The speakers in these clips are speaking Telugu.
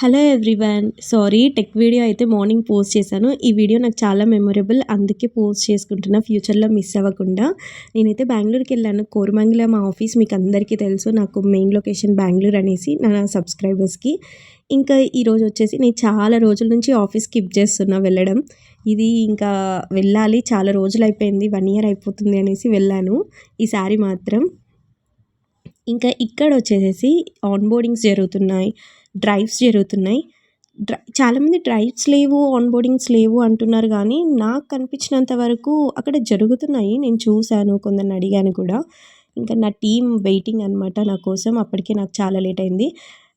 Hello everyone. Sorry tech video అయితే మార్నింగ్ పోస్ట్ చేశాను. ఈ వీడియో నాకు చాలా మెమొరబుల్. అందుకే పోస్ట్ చేసుకుంటున్నా ఫ్యూచర్‌లో మిస్ అవ్వకుండా. నేనైతే బెంగుళూరుకెళ్ళాను. కోరమంగళ మా ఆఫీస్ మీకు అందరికీ తెలుసు. నాకు మెయిన్ లొకేషన్ బెంగుళూరు అనేసి నా సబ్స్క్రైబర్స్‌కి. ఇంకా ఈరోజు వచ్చేసి నేను చాలా రోజుల నుంచి ఆఫీస్ స్కిప్ చేస్తున్నా వెళ్ళడం. ఇది ఇంకా వెళ్ళాలి చాలా రోజులైపోయింది. 1 ఇయర్ అయిపోతుంది అనేసి వెళ్ళాను. ఈసారి మాత్రం. ఇంకా ఇక్కడొచ్చేసేసి ఆన్‌బోర్డింగ్స్ జరుగుతున్నాయి. డ్రైవ్స్ జరుగుతున్నాయి. చాలామంది డ్రైవ్స్ లేవు, ఆన్‌బోర్డింగ్స్ లేవు అంటున్నారు గానీ, నాకు కనిపించినంత వరకు అక్కడ జరుగుతున్నాయి. నేను చూసాను, కొందరిని అడిగాను కూడా. ఇంకా నా టీమ్ వెయిటింగ్ అనమాట నా కోసం. అప్పటికే నాకు చాలా లేట్ అయింది.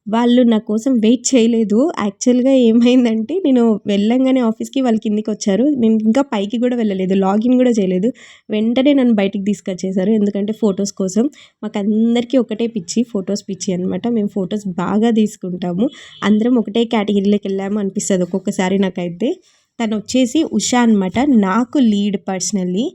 వాళ్ళు నా కోసం వెయిట్ చేయలేదు. యాక్చువల్‌గా ఏమైందంటే, నేను వెళ్ళంగానే ఆఫీస్‌కి వాళ్ళు కిందికొచ్చారు. నేను ఇంకా పైకి కూడా వెళ్ళలేదు. లాగిన్ కూడా చేయలేదు. వెంటనే నన్ను బయటికి తీసుకొచ్చేసారు. ఎందుకంటే ఫోటోస్ కోసం. మాకందరికీ ఒకటే పిచ్చి, ఫోటోస్ పిచ్చి అనమాట. మేము ఫోటోస్ బాగా తీసుకుంటాము. అందరం ఒకటే కేటగిరీలోకి వెళ్ళాము అనిపిస్తది ఒక్కొక్కసారి నాకైతే. తనొచ్చేసి ఉషా అనమాట. నాకు లీడ్ పర్సనల్లీ.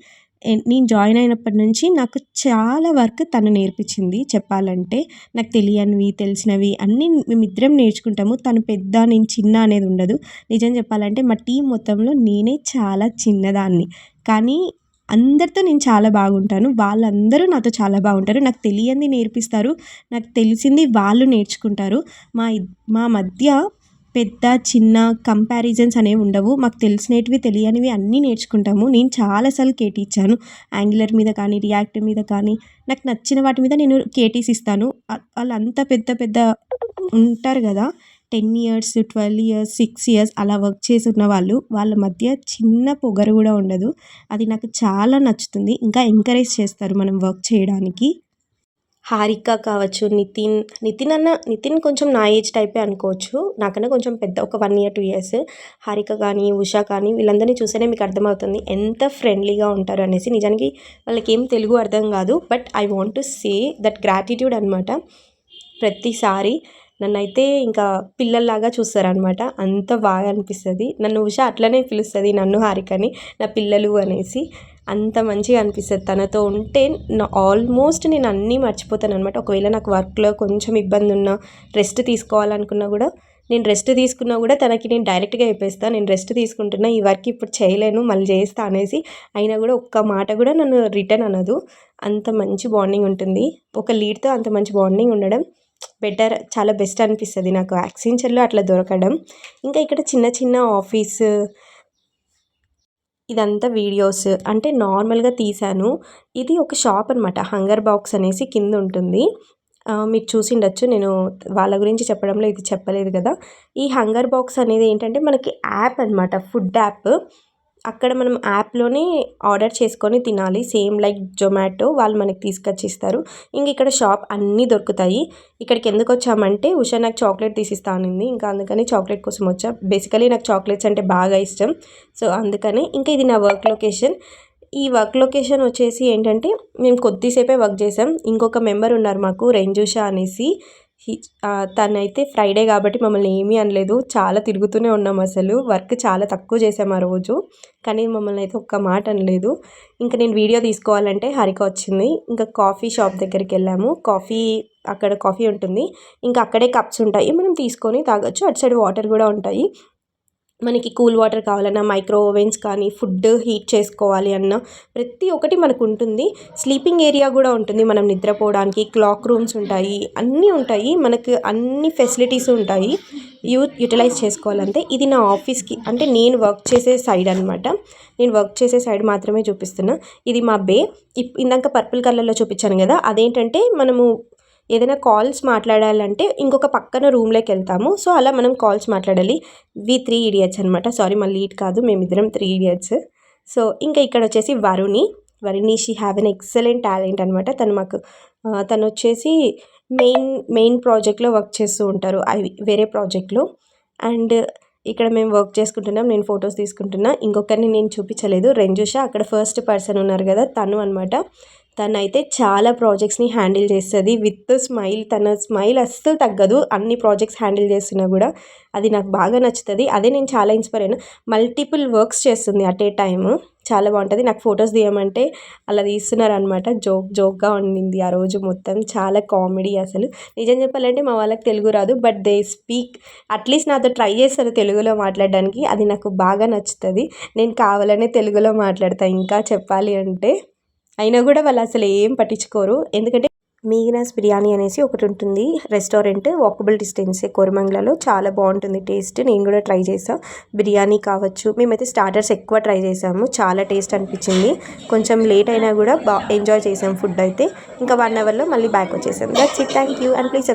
నేను జాయిన్ అయినప్పటి నుంచి నాకు చాలా వర్క్ తను నేర్పించింది చెప్పాలంటే. నాకు తెలియనివి, తెలిసినవి అన్నీ మేమిద్దరం నేర్చుకుంటాము. తను పెద్ద, నేను చిన్న అనేది ఉండదు. నిజం చెప్పాలంటే మా టీమ్ మొత్తంలో నేనే చాలా చిన్నదాన్ని. కానీ అందరితో నేను చాలా బాగుంటాను. వాళ్ళందరూ నాతో చాలా బాగుంటారు. నాకు తెలియంది నేర్పిస్తారు. నాకు తెలిసింది వాళ్ళు నేర్చుకుంటారు. మా మధ్య పెద్ద, చిన్న కంపారిజన్స్ అనేవి ఉండవు. మాకు తెలిసినేటివి, తెలియనివి అన్నీ నేర్చుకుంటాము. నేను చాలా సార్లు కేటీ ఇచ్చాను. యాంగులర్ మీద కానీ, రియాక్ట్ మీద కానీ, నాకు నచ్చిన వాటి మీద నేను కేటీస్ ఇస్తాను. వాళ్ళంతా పెద్ద పెద్ద ఉంటారు కదా! 10 ఇయర్స్, 12 ఇయర్స్, 6 ఇయర్స్ అలా వర్క్ చేసున్న వాళ్ళు. వాళ్ళ మధ్య చిన్న పొగరు కూడా ఉండదు. అది నాకు చాలా నచ్చుతుంది. ఇంకా ఎంకరేజ్ చేస్తారు మనం వర్క్ చేయడానికి. హారిక కావచ్చు, నితిన్ కొంచెం నా ఏజ్ టైపే అనుకోవచ్చు. నాకన్నా కొంచెం పెద్ద ఒక 1 ఇయర్, 2 ఇయర్స్. హారిక కానీ, ఉషా కానీ వీళ్ళందరినీ చూస్తేనే మీకు అర్థమవుతుంది ఎంత ఫ్రెండ్లీగా ఉంటారు అనేసి. నిజానికి వాళ్ళకేం తెలుగు అర్థం కాదు. But I want to say that gratitude అనమాట. ప్రతిసారి నన్నైతే ఇంకా పిల్లల్లాగా చూస్తారనమాట. అంత బాగా అనిపిస్తుంది. నన్ను ఉషా అట్లనే పిలుస్తుంది, నన్ను హారికని నా పిల్లలు అనేసి. అంత మంచిగా అనిపిస్తుంది తనతో ఉంటే. ఆల్మోస్ట్ నేను అన్నీ మర్చిపోతాను అనమాట. ఒకవేళ నాకు వర్క్లో కొంచెం ఇబ్బంది ఉన్నా, రెస్ట్ తీసుకోవాలనుకున్నా కూడా, నేను రెస్ట్ తీసుకున్నా కూడా తనకి నేను డైరెక్ట్గా చెప్పేస్తాను, నేను రెస్ట్ తీసుకుంటున్నా, ఈ వర్క్ ఇప్పుడు చేయలేను, మళ్ళీ చేస్తా అనేసి. అయినా కూడా ఒక్క మాట కూడా నన్ను రిటర్న్ అనదు. అంత మంచి బాండింగ్ ఉంటుంది. ఒక లీడ్తో అంత మంచి బాండింగ్ ఉండడం బెటర్, చాలా బెస్ట్ అనిపిస్తుంది నాకు యాక్సెంచర్లో అట్లా దొరకడం. ఇంకా ఇక్కడ చిన్న చిన్న ఆఫీస్, ఇదంతా వీడియోస్ అంటే నార్మల్గా తీశాను. ఇది ఒక షాప్ అనమాట. హంగర్ బాక్స్ అనేసి కింద ఉంటుంది. మీరు చూసిండొచ్చు. నేను వాళ్ళ గురించి చెప్పడంలో ఇది చెప్పలేదు కదా. ఈ హంగర్ బాక్స్ అనేది ఏంటంటే మనకి యాప్ అనమాట, ఫుడ్ యాప్. అక్కడ మనం యాప్లోనే ఆర్డర్ చేసుకొని తినాలి. సేమ్ లైక్ జొమాటో వాళ్ళు మనకి తీసుకొచ్చి ఇస్తారు. ఇంక ఇక్కడ షాప్ అన్నీ దొరుకుతాయి. ఇక్కడికి ఎందుకు వచ్చామంటే ఉషా నాకు చాక్లెట్ తీసిస్తా అనింది. ఇంకా అందుకని చాక్లెట్ కోసం వచ్చా. బేసికలీ నాకు చాక్లెట్స్ అంటే బాగా ఇష్టం. సో అందుకని. ఇంకా ఇది నా వర్క్ లొకేషన్. ఈ వర్క్ లొకేషన్ వచ్చేసి ఏంటంటే, మేము కొద్దిసేపే వర్క్ చేసాం. ఇంకొక మెంబర్ ఉన్నారు మాకు, రెంజుషా అనేసి. తనైతే ఫ్రైడే కాబట్టి మమ్మల్ని ఏమీ అనలేదు. చాలా తిరుగుతూనే ఉన్నాం అసలు. వర్క్ చాలా తక్కువ చేసాం ఆ రోజు. కానీ మమ్మల్ని అయితే ఒక్క మాట అనలేదు. ఇంకా నేను వీడియో తీసుకోవాలంటే హారిక వచ్చింది. ఇంకా కాఫీ షాప్ దగ్గరికి వెళ్ళాము. అక్కడ కాఫీ ఉంటుంది. ఇంకా అక్కడే కప్స్ ఉంటాయి, మనం తీసుకొని తాగొచ్చు. అటు సైడ్ వాటర్ కూడా ఉంటాయి. మనకి కూల్ వాటర్ కావాలన్నా, మైక్రో ఓవెన్స్ కానీ, ఫుడ్ హీట్ చేసుకోవాలి అన్న ప్రతి ఒక్కటి మనకు ఉంటుంది. స్లీపింగ్ ఏరియా కూడా ఉంటుంది, మనం నిద్రపోవడానికి. క్లాక్ రూమ్స్ ఉంటాయి, అన్నీ ఉంటాయి. మనకు అన్ని ఫెసిలిటీస్ ఉంటాయి. యూటిలైజ్ చేసుకోవాలంటే. ఇది నా ఆఫీస్కి అంటే నేను వర్క్ చేసే సైడ్ అనమాట. నేను వర్క్ చేసే సైడ్ మాత్రమే చూపిస్తున్నా. ఇది మా బే. ఇందాక పర్పుల్ కలర్లో చూపించాను కదా, అదేంటంటే మనము ఏదైనా కాల్స్ మాట్లాడాలంటే ఇంకొక పక్కన రూమ్లోకి వెళ్తాము. సో అలా మనం కాల్స్ మాట్లాడాలి. 3 ఇడియట్స్ అనమాట. సారీ, మళ్ళీ లీడ్ కాదు, మేమిద్దరం 3 ఇడియట్స్. సో ఇంకా ఇక్కడ వచ్చేసి Varuni she have an excellent talent అనమాట. తను వచ్చేసి మెయిన్ ప్రాజెక్ట్లో వర్క్ చేస్తూ ఉంటారు, అవి వేరే ప్రాజెక్ట్లో. అండ్ ఇక్కడ మేము వర్క్ చేసుకుంటున్నాం. నేను ఫొటోస్ తీసుకుంటున్నా. ఇంకొకరిని నేను చూపించలేదు, రెంజుషా. అక్కడ ఫస్ట్ పర్సన్ ఉన్నారు కదా, తను అనమాట. తనైతే చాలా ప్రాజెక్ట్స్ని హ్యాండిల్ చేస్తుంది విత్ స్మైల్. తన స్మైల్ అస్సలు తగ్గదు, అన్ని ప్రాజెక్ట్స్ హ్యాండిల్ చేస్తున్నా కూడా. అది నాకు బాగా నచ్చుతుంది. అదే నేను చాలా ఇన్స్పైర్ అయినా. మల్టిపుల్ వర్క్స్ చేస్తుంది అట్ ఏ టైమ్. చాలా బాగుంటుంది. నాకు ఫొటోస్ తీయమంటే అలా తీస్తున్నారనమాట. జోక్గా ఉండింది ఆ రోజు మొత్తం. చాలా కామెడీ అసలు. నిజం చెప్పాలంటే మా వాళ్ళకి తెలుగు రాదు, బట్ దే స్పీక్ అట్లీస్ట్ నాతో ట్రై చేస్తారు తెలుగులో మాట్లాడడానికి. అది నాకు బాగా నచ్చుతుంది. నేను కావాలనే తెలుగులో మాట్లాడతాను ఇంకా చెప్పాలి అంటే. అయినా కూడా వాళ్ళు అసలు ఏం పట్టించుకోరు. ఎందుకంటే మీనాస్ బిర్యానీ అనేసి ఒకటి ఉంటుంది రెస్టారెంట్, వాకబుల్ డిస్టెన్సే కోరమంగళలో. చాలా బాగుంటుంది టేస్ట్. నేను కూడా ట్రై చేసాను. బిర్యానీ కావచ్చు, మేమైతే స్టార్టర్స్ ఎక్కువ ట్రై చేసాము. చాలా టేస్ట్ అనిపించింది. కొంచెం లేట్ అయినా కూడా ఎంజాయ్ చేసాం ఫుడ్ అయితే. ఇంకా 1 అవర్లో మళ్ళీ బ్యాక్ వచ్చేసాం. That's it. Thank you and please